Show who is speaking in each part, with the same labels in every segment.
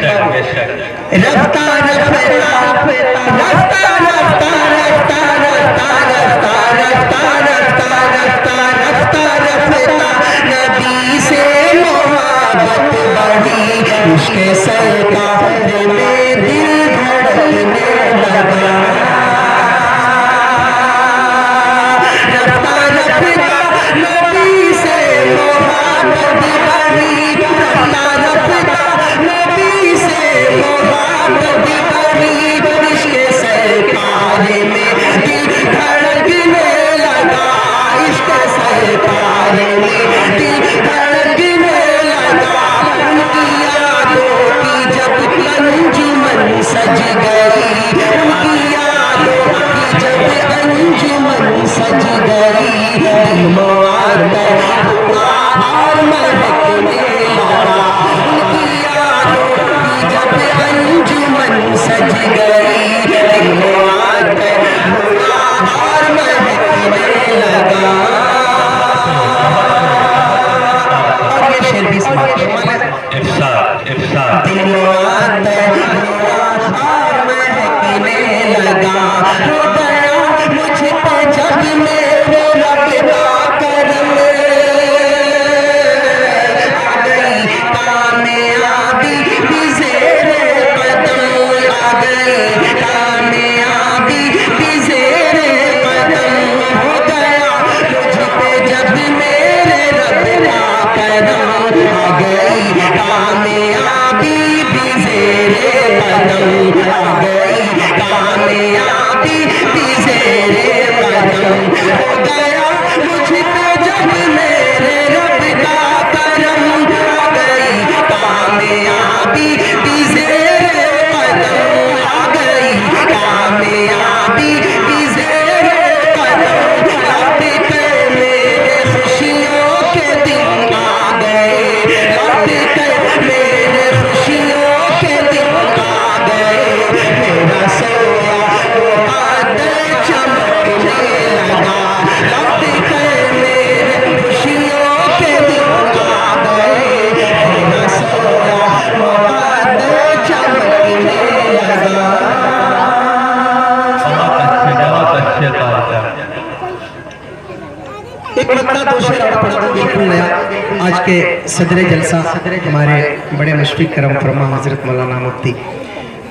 Speaker 1: रफ्ता रफ्ता रफ्ता रफ्ता रफ्ता रफ्ता रफ्ता रफ्ता रफ्ता रफ्ता रफ्ता नबी से मोहब्बत बढ़ी उसके सरकार में दिल धड़कने लगा। रफ्ता रफ्ता नबी से मोहब्बत बढ़ी रफ्ता रफ्ता नबी से मोहब्बत बढ़ी उसके सरकार में दिल धड़कने लगा। इसके सरकार में दिल धड़कने लगा। उनकी यादों की जब अंजुमन सज गई उनकी यादों की जब अंजुमन सज गई दिल मुअत्तर हुआ और महकने लगा। उनकी यादों की जब अंजुमन सज गई दिल मुअत्तर हुआ और महकने लगा। और ये शेर भी दिल मुअत्तर हुआ और महकने लगा। हो गया मुझ पे जब मेरे रब का करम आ गई कामयाबी भी ज़ेरे कदम आ गई कामयाबी भी ज़ेरे कदम। हो गया मुझ पे जब मेरे रब का करम आ गई कामयाबी भी ज़ेरे कदम आ गई कामयाबी भी ज़ेरे कदम। हो गया मुझ पे जब मेरे रब का करम आ गई कामयाबी भी ज़ेरे कदम आ गई कामयाबी भी ज़ेरे कदम। लौट के मेरे खुशियों के दिन आ गए लौट के मेरे खुशियों के दिन आ गए। मेरा सोया वो बादल चमकने लगा। लौट के मेरे खुशियों के दिन आ गए। मेरा सोया वो बादल चमकने लगा। एक मकड़ा दो शेर और पढ़ा दूं बिल्कुल नया। आज के सदरे जलसा हमारे बड़े मुशफिक करम फरमा हजरत मौलाना मुफ्ती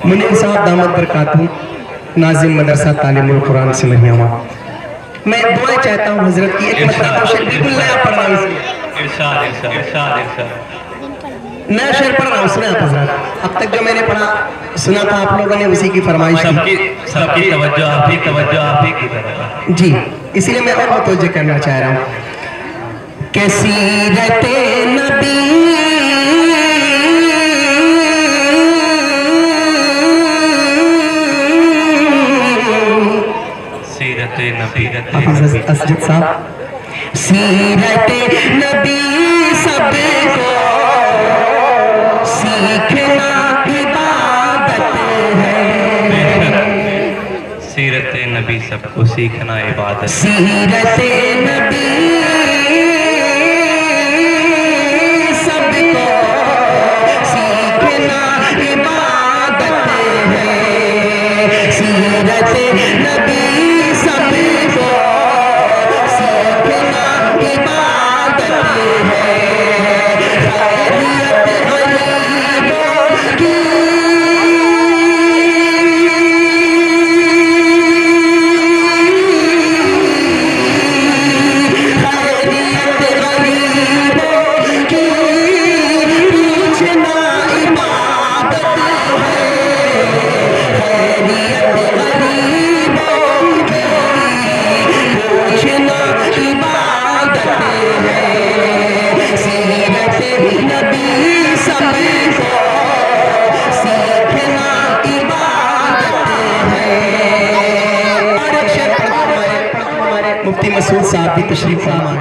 Speaker 1: मुनीर साहब दामद बरकातहू नाजिम मदरसा तालीमुल कुरान से महियामा। मैं दुआ चाहता हूँ हजरत की एक मकड़ा दो शेर बिल्कुल नया पढ़ रहा हूँ। नया शेर पढ़ रहा हूँ सुना आप हजरत। अब तक जो मैंने पढ़ा सुना था आप लोगों ने उसी की फरमाइश
Speaker 2: सबकी तवज्जो आप ही की तरफ
Speaker 1: जी, इसीलिए मैं और मुतवज्जो करना चाह रहा हूँ कि सीरते नबी असजद साहब सीरते नबी सबको सीखना इबादत है।
Speaker 2: सीरत नबी सबको सीखना इबादत।
Speaker 1: सीरत नबी सबको सीखना इबादत है। सीरत नबी सबको सीखना इबादत है। खैरियत गरीबों की मुफ्ती मसूद साहब भी तशरीफ फरमा।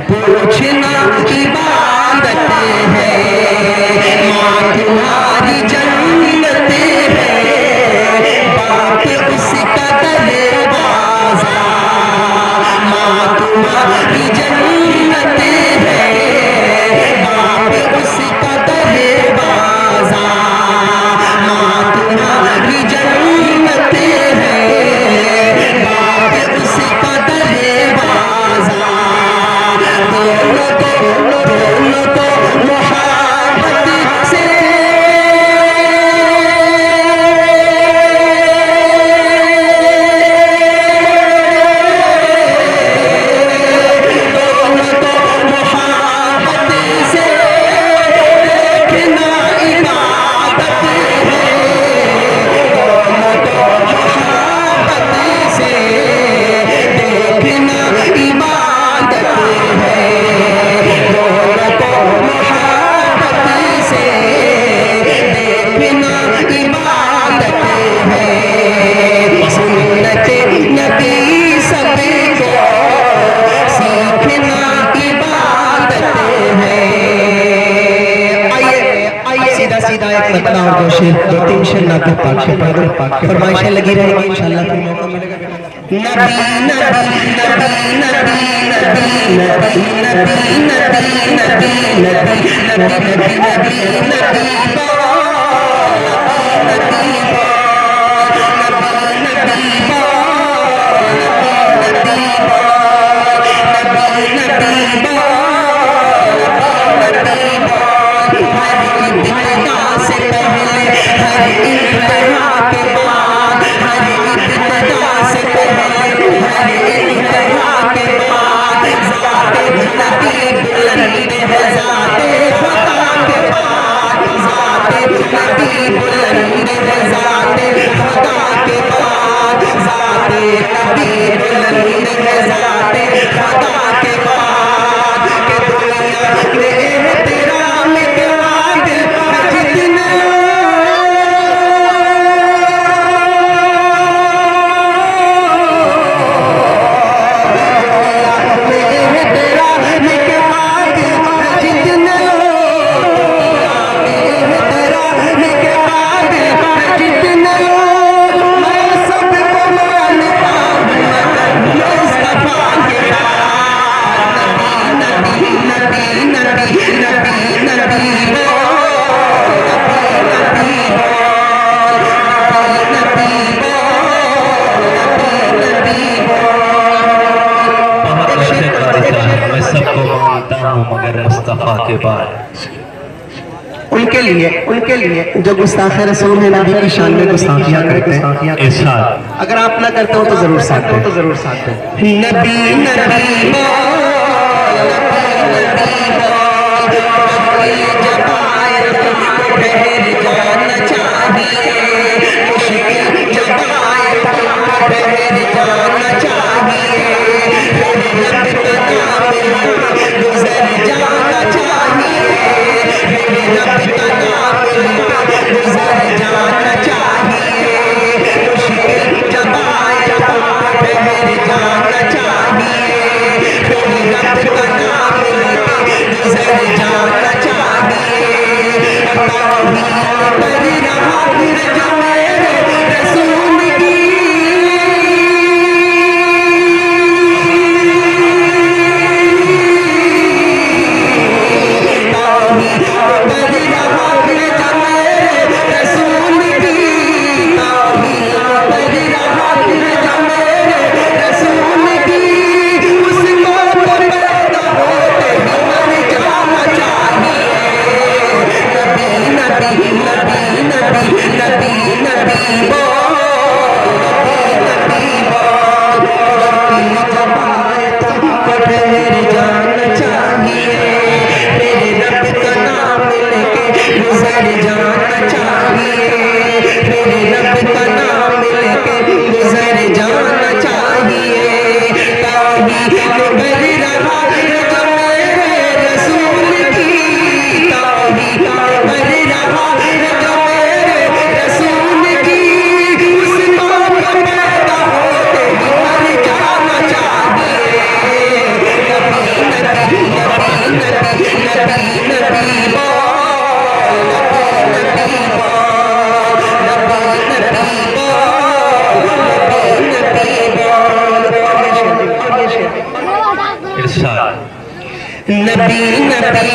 Speaker 1: पूछना इबादत है माँ तुम्हारी जन्नत है बाप उसका दरवाजा। माँ तुम्हारी जन्नत है बाप उसका दरवाजा। कसीदा एक मतला और दो शेर, दो तीन शेर नाते पाक के बाद फरमाइशें लगी रहेंगी इंशाल्लाह, फिर मौका मिलेगा। नबी नबी नबी नबी नबी नबी नबी नबी नबी नबी नबी नबी नबी
Speaker 2: मगर मुस्तफा के बाद
Speaker 1: उनके लिए जो गुस्ताखे रसूल है, नबी की शान में गुस्ताखियां करते हैं,
Speaker 2: इरशाद
Speaker 1: अगर आप ना करते हो तो जरूर साथ दो। नबी नबी नबी नबी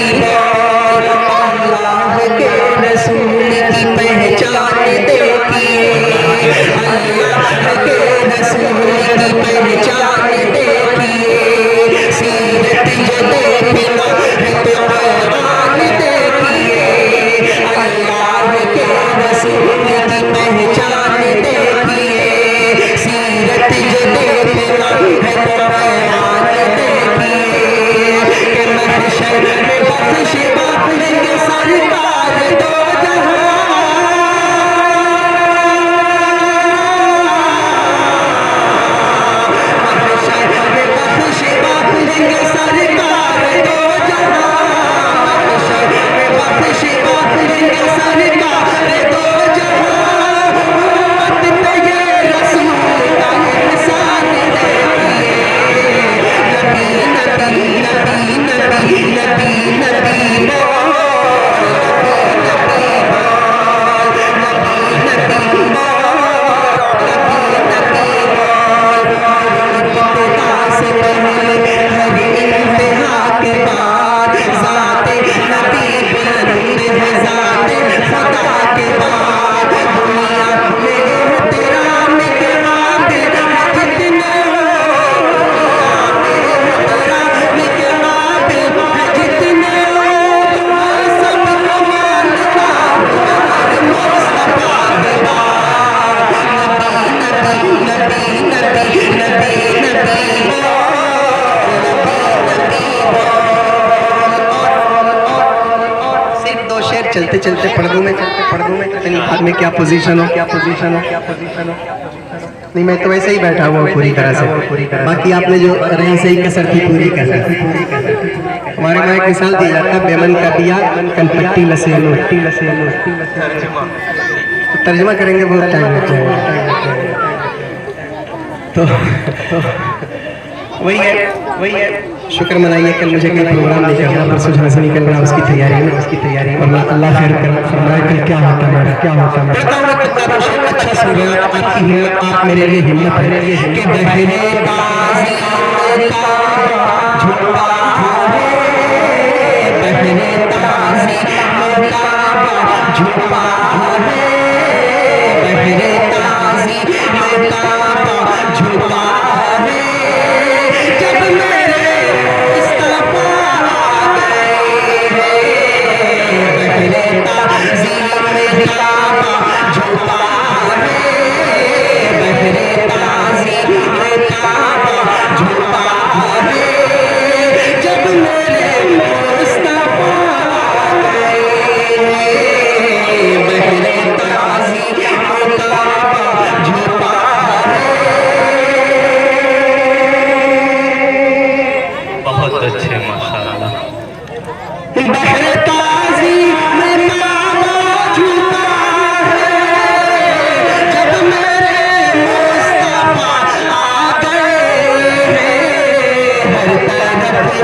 Speaker 1: अल्लाह के रसूल की पहचान देखिए, अल्लाह के रसूल की पहचान देखिए, सीरत जो देखना है तो कुरान देखिए, अल्लाह के रसूल की पहचान देखिए, सीरत जो देखना है तो कुरान देखिए, कि महशर में बख्श चलते चलते पर्दों में कहीं हाथ में क्या पोजीशन हो। नहीं, मैं तो वैसे ही बैठा हुआ पूरी तरह से। बाकी आपने जो रही सही कसर थी पूरी कसर। हमारे वहाँ एक मिसाल दी जाता है, बेमन का दिया कनपट्टी लसेलो। तो तर्जुमा करेंगे बहुत टाइम लग जाएगा। तो वही है। शुक्र मनाइए, कल मुझे कल प्रोग्राम नहीं करना, परसों जहाँ से निकलना उसकी तैयारी है। और अल्लाह खैर करे, फरमाए कल क्या होता है। अच्छा सुन रहे हैं, आपकी हिम्मत, आप मेरे लिए हिम्मत है कि बहरे ताज़ी का झुका है, बहरे ताज़ी का झुका है, बहरे ताज़ी का झुका है। जब मेरे मुस्तफा गए हैं, बहरे ताज़ी का झुका है, बहरे ताज़ी का झुका है। जब मेरे मुस्तफा गए हैं, बहरे ताज़ी का झुका
Speaker 2: बहुत अच्छे माशाअल्लाह।
Speaker 1: बहरे ताज़ी में काबा झुका है। जब मेरे मुस्तफा आ गए हैं, हर तरफ